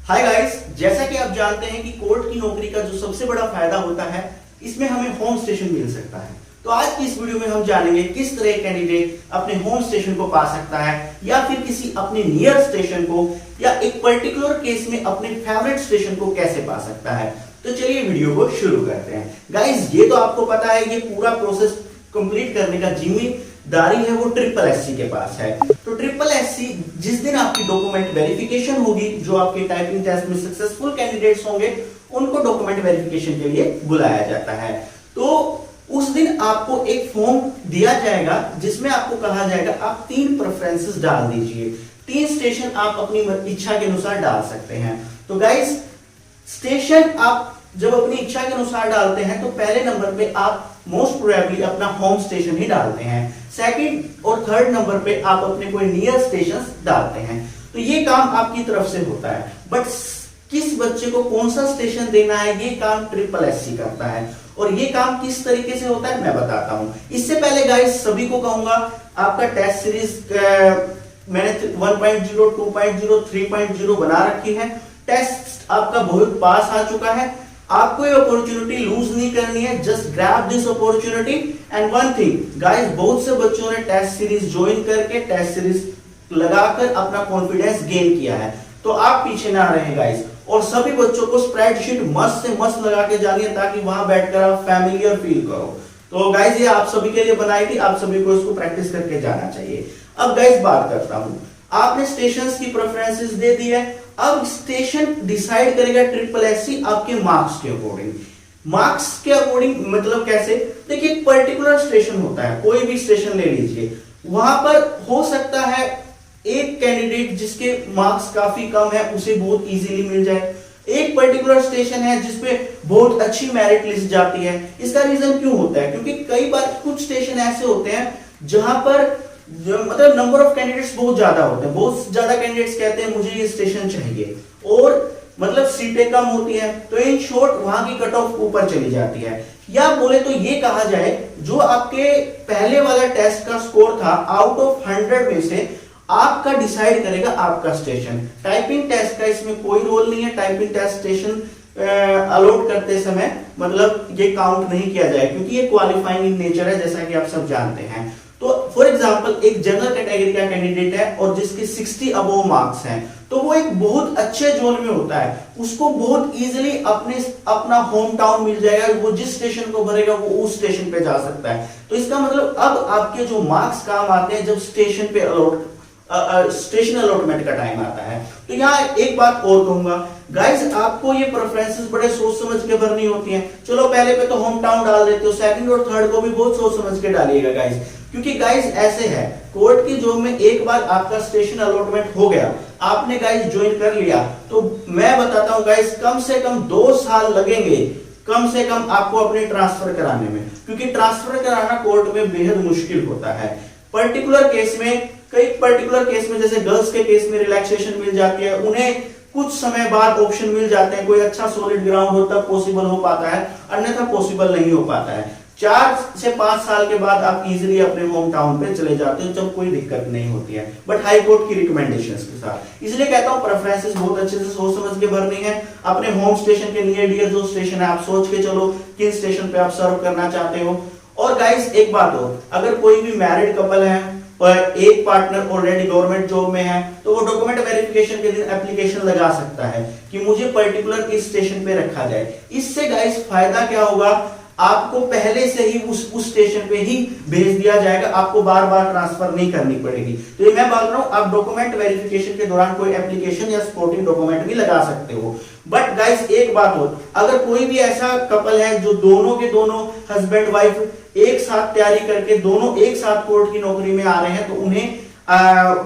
Hi guys, जैसा कि आप जानते हैं कि कोर्ट की नौकरी का जो सबसे बड़ा फायदा होता है, इसमें हमें होम स्टेशन मिल सकता है। तो आज की इस वीडियो में हम जानेंगे किस तरह कैंडिडेट अपने होम स्टेशन को पा सकता है या फिर किसी अपने नियर स्टेशन को या एक पर्टिकुलर केस में अपने फेवरेट स्टेशन को कैसे पा सकता है। तो चलिए वीडियो को शुरू करते हैं। गाइस, ये तो आपको पता है, ये पूरा प्रोसेस कंप्लीट करने का जिम्मेदारी है वो SSC के पास है। तो SSC जिस दिन आपकी डॉक्यूमेंट वेरिफिकेशन होगी, जो आपके टाइपिंग टेस्ट में सक्सेसफुल कैंडिडेट्स होंगे उनको डॉक्यूमेंट वेरिफिकेशन के लिए बुलाया जाता है। तो उस दिन आपको एक फॉर्म दिया जाएगा जिसमें आपको कहा जाएगा आप 3 प्रेफरेंसेस डाल दीजिए। 3 स्टेशन आप अपनी इच्छा के अनुसार डाल सकते हैं। तो गाइस, स्टेशन आप जब अपनी इच्छा के अनुसार डालते हैं तो पहले नंबर पे आप मोस्ट प्रोबेबली अपना होम स्टेशन ही डालते हैं। सेकंड और थर्ड नंबर पे आप अपने कोई नियर स्टेशन डालते हैं। तो ये काम आपकी तरफ से होता है, बट किस बच्चे को कौन सा स्टेशन देना है ये काम SSC करता है। और ये काम किस तरीके से होता है मैं बताता हूं। इससे पहले गाइस सभी को कहूंगा, आपका टेस्ट सीरीज मैंने 1.0, 2.0, 3.0 बना रखी है। टेस्ट आपका बहुत पास आ चुका है। आपको ये अपॉर्चुनिटी लूज नहीं करनी है। Just grab this opportunity and one thing guys, बहुत से बच्चों ने टेस्ट सीरीज ज्वाइन करके टेस्ट सीरीज लगाकर अपना कॉन्फिडेंस गेन किया है। तो आप पीछे ना रहे गाइस, और सभी बच्चों को स्प्रेडशीट मस्त से मस्त लगा के जानी है ताकि वहां बैठकर आप फैमिलियर फील करो। तो गाइस, ये आप सभी के लिए बनाई थी, आप सभी को इसको प्रैक्टिस करके जाना चाहिए। अब गाइस बात करता हूं, आपने स्टेशंस की प्रेफरेंसेस दे दी है। अब स्टेशन डिसाइड करेगा SSC आपके मार्क्स के अकॉर्डिंग। मार्क्स के अकॉर्डिंग मतलब कैसे? देखिए, पर्टिकुलर स्टेशन होता है, कोई भी स्टेशन ले लीजिए, वहां पर हो सकता है एक कैंडिडेट जिसके मार्क्स काफी कम है उसे बहुत इजीली मिल जाए। एक पर्टिकुलर स्टेशन है जिसपे बहुत अच्छी मेरिट लिस्ट जाती है। इसका रीजन क्यों होता है? क्योंकि कई बार कुछ स्टेशन ऐसे होते हैं जहां पर मतलब नंबर ऑफ कैंडिडेट्स बहुत ज्यादा होते हैं। बहुत ज्यादा कैंडिडेट्स कहते हैं मुझे ये स्टेशन चाहिए, और मतलब सीटें कम होती हैं। तो इन शॉर्ट वहां की कट ऑफ ऊपर चली जाती है। या बोले तो ये कहा जाए, जो आपके पहले वाला टेस्ट का स्कोर था, आउट ऑफ 100 में से आपका डिसाइड करेगा आपका स्टेशन। टाइपिंग टेस्ट का इसमें कोई रोल नहीं है। टाइपिंग टेस्ट स्टेशन अलॉट करते समय मतलब ये काउंट नहीं किया जाए, क्योंकि ये क्वालिफाइंग इन नेचर है, जैसा कि आप सब जानते हैं। तो फॉर एग्जांपल, एक जनरल कैटेगरी का कैंडिडेट है और जिसके 60 अबव मार्क्स हैं, तो वो एक बहुत अच्छे जोन में होता है, उसको बहुत इजीली अपना होम टाउन मिल जाएगा। वो जिस स्टेशन को भरेगा वो उस स्टेशन पे जा सकता है। तो इसका मतलब अब आपके जो मार्क्स काम आते हैं जब स्टेशन पे स्टेशन अलॉटमेंट का टाइम आता है। तो यहाँ एक बात और कहूंगा गाइस, आपको ये प्रेफरेंसेस बड़े सोच समझ के भरनी होती हैं। चलो पहले पे तो होम टाउन डाल देते हो, सेकंड और थर्ड को भी बहुत सोच समझ के डालिएगा गाइस। क्योंकि गाइस ऐसे है, कोर्ट की जॉब में एक बार आपका स्टेशन अलॉटमेंट हो गया, आपने गाइस ज्वाइन कर लिया, तो मैं बताता हूं गाइस, कम से कम 2 साल लगेंगे कम से कम आपको अपने ट्रांसफर कराने में। क्योंकि ट्रांसफर कराना कोर्ट में बेहद मुश्किल होता है। पर्टिकुलर केस में, कई पर्टिकुलर केस में, जैसे गर्ल्स के केस में रिलैक्सेशन मिल जाती है, उन्हें कुछ समय बाद ऑप्शन मिल जाते हैं। कोई अच्छा सॉलिड ग्राउंड हो तब पॉसिबल हो पाता है, अन्यथा पॉसिबल नहीं हो पाता है। 4 से 5 साल के बाद आप इजीली अपने होम टाउन पे चले जाते हो जब कोई दिक्कत नहीं होती है, बट हाई कोर्ट की रिकमेंडेशंस के साथ। इसलिए कहता हूं प्रेफरेंसेस बहुत अच्छे से सोच समझ के भरनी है। अपने होम स्टेशन के नियर डियर जो स्टेशन है आप सोच के चलो किन स्टेशन पे आप सर्व करना चाहते हो। और गाइस एक बात हो, अगर कोई भी मैरिड कपल है और एक पार्टनर ऑलरेडी गवर्नमेंट जॉब में है, तो वो डॉक्यूमेंट वेरिफिकेशन के दिन एप्लीकेशन लगा सकता है कि मुझे पर्टिकुलर इस स्टेशन पे रखा जाए। इससे गाइस फायदा क्या होगा, आपको पहले से ही उस स्टेशन पे ही भेज दिया जाएगा, आपको बार बार ट्रांसफर नहीं करनी पड़ेगी। तो ये मैं बात कर रहा हूं, आप डॉक्यूमेंट वेरिफिकेशन के दौरान कोई एप्लीकेशन या सपोर्टिंग डॉक्यूमेंट भी लगा सकते हो। बट गाइस एक बात हो, अगर कोई भी ऐसा कपल है जो दोनों के दोनों हस्बैंड वाइफ एक साथ तैयारी करके दोनों एक साथ कोर्ट की नौकरी में आ रहे हैं, तो उन्हें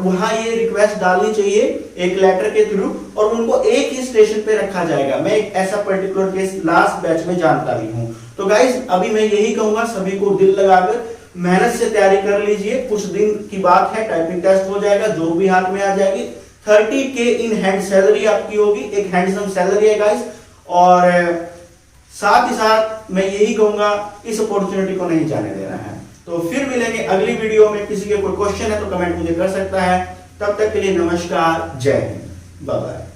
वहां ये रिक्वेस्ट डालनी चाहिए एक लेटर के थ्रू, और उनको एक ही स्टेशन पे रखा जाएगा। मैं एक ऐसा पर्टिकुलर केस लास्ट बैच में जानता भी हूं। तो गाइस अभी मैं यही कहूंगा, सभी को दिल लगाकर मेहनत से तैयारी कर लीजिए। कुछ दिन की बात है, टाइपिंग टेस्ट हो जाएगा, जो भी हाथ में आ जाएगी। 30K इन हैंड सैलरी आपकी होगी, एक हैंडसम सैलरी है गाइस। और साथ ही साथ मैं यही कहूंगा, इस अपॉर्चुनिटी को नहीं जाने देना है। तो फिर मिलेंगे अगली वीडियो में। किसी के कोई क्वेश्चन है तो कमेंट मुझे कर सकता है। तब तक के लिए नमस्कार, जय हिंद, बाय बाय।